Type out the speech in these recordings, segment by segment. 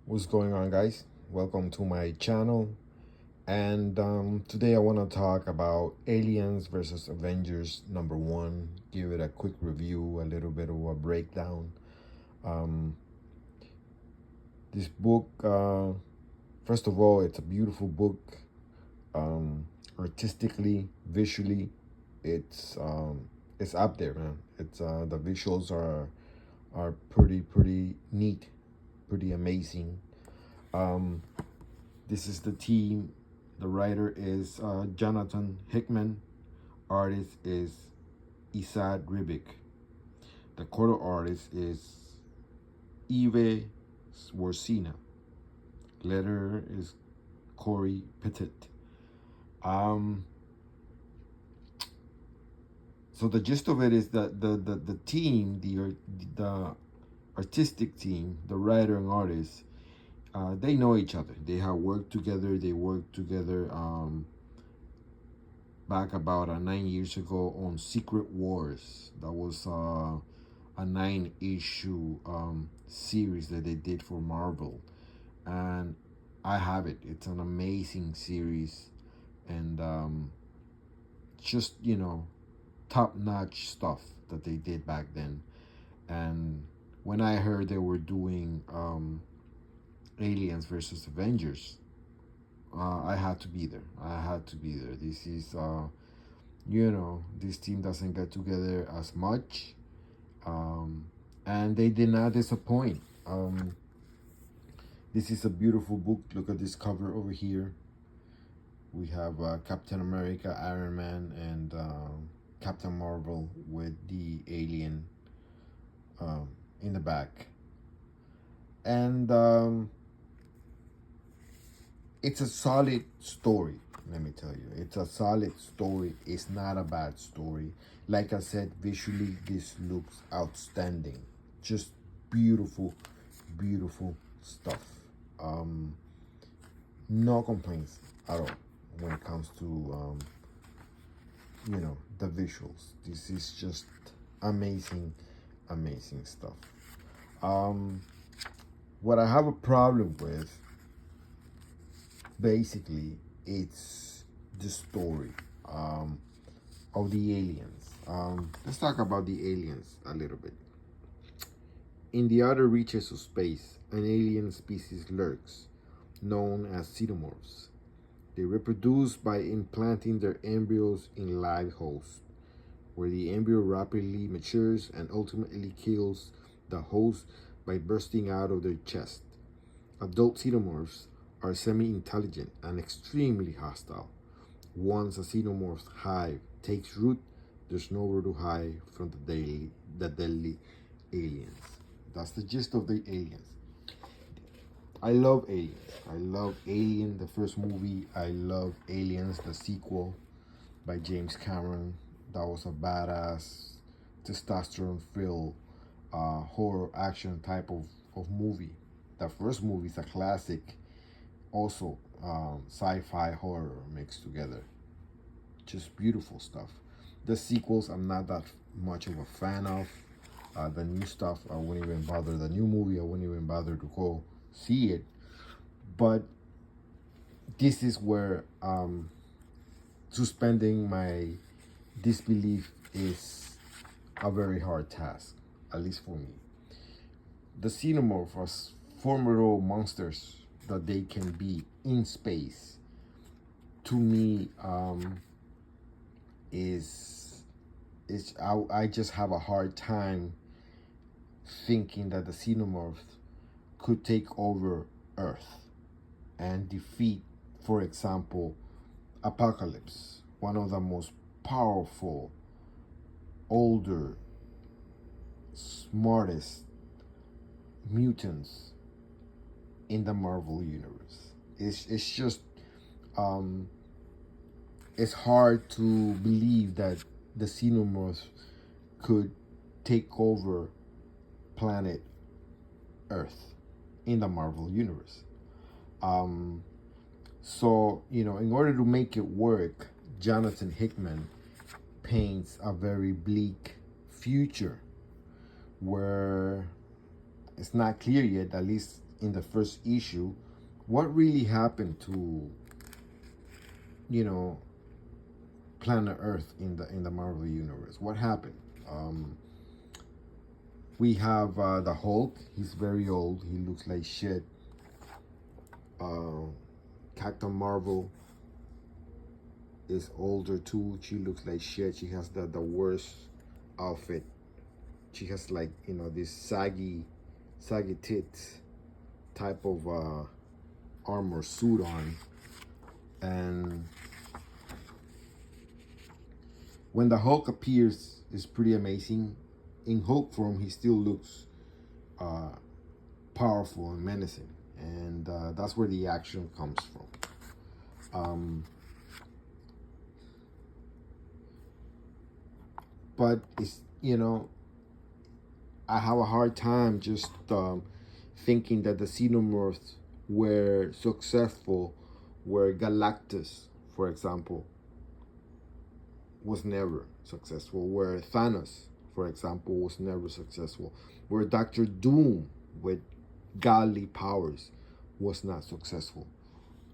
What's going on, guys? Welcome to my channel. And today I want to talk about Aliens versus Avengers number one. Give it a quick review, a little bit of a breakdown. Um, this book, first of all, it's a beautiful book. Artistically, visually, it's it's up there, man. It's the visuals are pretty neat, pretty amazing. Um, This is the team. The writer is Jonathan Hickman. Artist is Isad Ribic. The cover artist is Eve Swarsina. Letter is Corey Petit. Um, so the gist of it is that the team, the artistic team, the writer and artist, they know each other. They have worked together. They worked together back about 9 years ago on Secret Wars. That was a 9-issue series that they did for Marvel, and I have it. It's an amazing series, and just top-notch stuff that they did back then. And when I heard they were doing Aliens versus Avengers, I had to be there. I had to be there. This is, this team doesn't get together as much, and they did not disappoint. This is a beautiful book. Look at this cover over here. We have Captain America, Iron Man, and Captain Marvel with the alien in the back. And it's a solid story. Let me tell you, it's a solid story. It's not a bad story. Like I said, visually this looks outstanding. Just beautiful, beautiful stuff. No complaints at all when it comes to the visuals. This is just amazing, amazing stuff. What I have a problem with, basically, it's the story of the aliens. Let's talk about the aliens a little bit. In the outer reaches of space, an alien species lurks, known as xenomorphs. They reproduce by implanting their embryos in live hosts, where the embryo rapidly matures and ultimately kills the host by bursting out of their chest. Adult xenomorphs are semi-intelligent and extremely hostile. Once a xenomorph hive takes root, there's nowhere to hide from the deadly aliens. That's the gist of the aliens. I love Aliens. I love Alien, the first movie. I love Aliens, the sequel by James Cameron. That was a badass, testosterone-filled horror action type of movie. The first movie is a classic, also sci-fi horror mixed together. Just beautiful stuff. The sequels I'm not that much of a fan of. The new stuff I wouldn't even bother. The new movie I wouldn't even bother to go see it. But this is where suspending my disbelief is a very hard task, at least for me. The xenomorph are formidable monsters that they can be in space. To me, I just have a hard time thinking that the xenomorph could take over Earth and defeat, for example, Apocalypse, one of the most powerful, older, smartest mutants in the Marvel universe. It's just it's hard to believe that the xenomorph could take over planet Earth in the Marvel universe. So, in order to make it work, Jonathan Hickman paints a very bleak future where it's not clear yet, at least in the first issue, what really happened to, you know, planet Earth in the Marvel universe? What happened? We have the Hulk. He's very old. He looks like shit. Captain Marvel is older too. She looks like shit. She has the worst outfit. She has, like, you know, this saggy tits type of armor suit on. And when the Hulk appears, it's pretty amazing. In Hulk form, he still looks powerful and menacing, and that's where the action comes from. But it's, you know, I have a hard time just thinking that the Xenomorphs were successful, where Galactus, for example, was never successful, where Thanos, for example, was never successful, where Doctor Doom with godly powers was not successful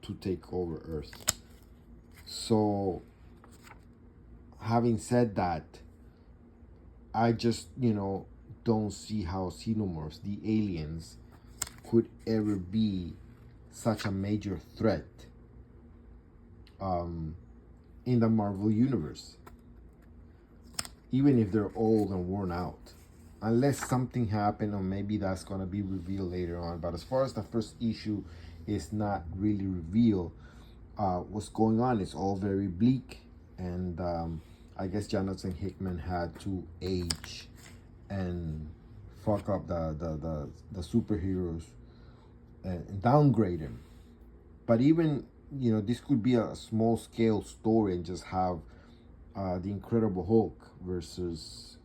to take over Earth. So, having said that, I just, you know, don't see how Xenomorphs, the aliens, could ever be such a major threat in the Marvel universe, even if they're old and worn out, unless something happened, or maybe that's going to be revealed later on. But as far as the first issue is not really revealed what's going on, it's all very bleak, and I guess Jonathan Hickman had to age and fuck up the superheroes and downgrade him. But even, you know, this could be a small scale story and just have the Incredible Hulk versus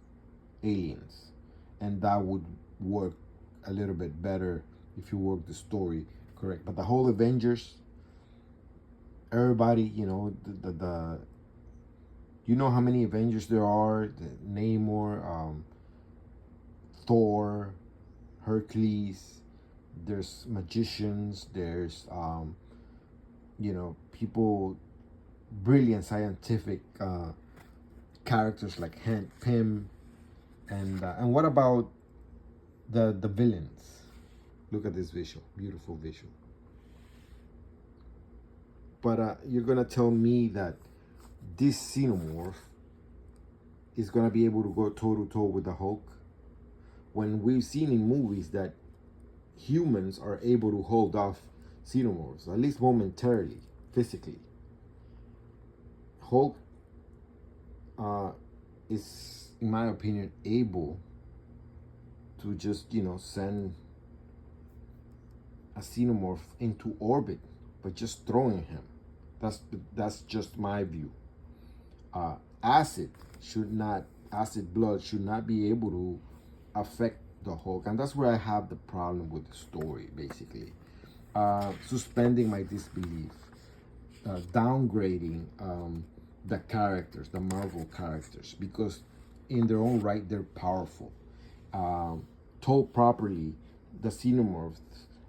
aliens, and that would work a little bit better if you work the story correct. But the whole Avengers, everybody, you know, the you know how many Avengers there are: Namor, Thor, Hercules. There's magicians. There's you know, people, brilliant scientific characters like Hank Pym, and what about the villains? Look at this visual, beautiful visual. But you're gonna tell me that this Xenomorph is gonna be able to go toe to toe with the Hulk, when we've seen in movies that humans are able to hold off Xenomorphs, at least momentarily, physically. Hulk is, in my opinion, able to just, you know, send a Xenomorph into orbit by just throwing him. That's just my view. Acid blood should not be able to affect the Hulk, and that's where I have the problem with the story, basically. Suspending my disbelief, downgrading the characters, the Marvel characters, because in their own right they're powerful. Told properly, the Xenomorphs,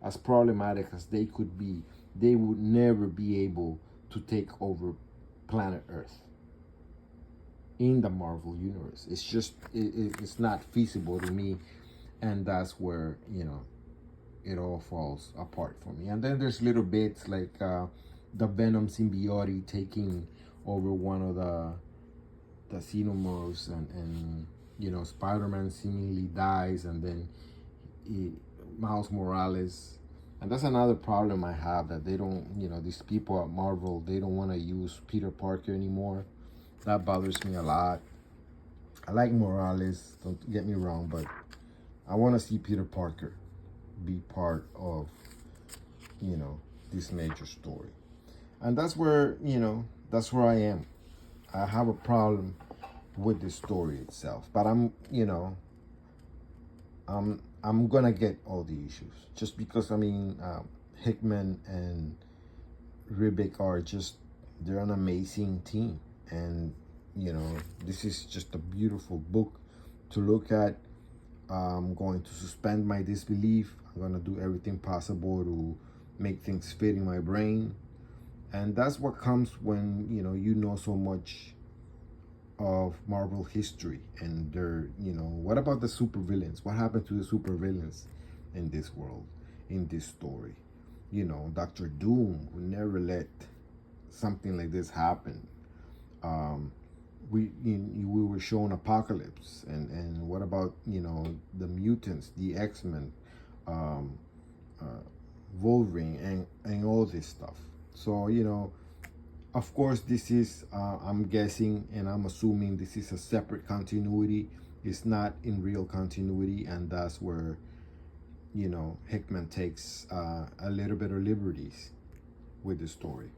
as problematic as they could be, they would never be able to take over planet Earth in the Marvel universe. It's just, it's not feasible to me, and that's where, you know, it all falls apart for me. And then there's little bits like the Venom symbiote taking over one of the Xenomorphs, and you know, Spider-Man seemingly dies, and then Miles Morales. And that's another problem I have, that they don't, you know, these people at Marvel, they don't want to use Peter Parker anymore. That bothers me a lot. I like Morales, don't get me wrong, but I want to see Peter Parker be part of, you know, this major story. And that's where, you know, that's where I am. I have a problem with the story itself, but I'm, you know, I'm gonna get all the issues, just because, I mean, Hickman and Ribic are just, they're an amazing team, and you know, this is just a beautiful book to look at. I'm going to suspend my disbelief. I'm gonna do everything possible to make things fit in my brain. And that's what comes when you know so much of Marvel history. And what about the supervillains? What happened to the supervillains in this world, in this story? Dr. Doom, who never let something like this happen. We were shown Apocalypse, and what about the mutants, the X-Men, um, uh, Wolverine, and all this stuff. So of course, this is, I'm guessing and I'm assuming this is a separate continuity. It's not in real continuity, and that's where, Hickman takes a little bit of liberties with the story.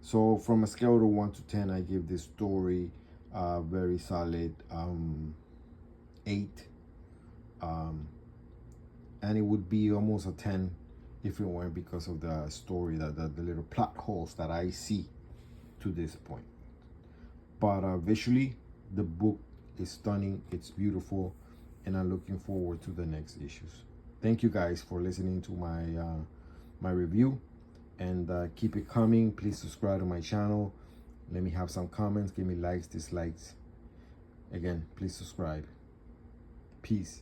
So from a scale of 1 to 10, I give this story a very solid 8. And it would be almost a 10 if it weren't because of the story, the little plot holes that I see to this point. But visually, the book is stunning, it's beautiful, and I'm looking forward to the next issues. Thank you guys for listening to my review, and keep it coming. Please subscribe to my channel. Let me have some comments, give me likes, dislikes. Again, please subscribe. Peace.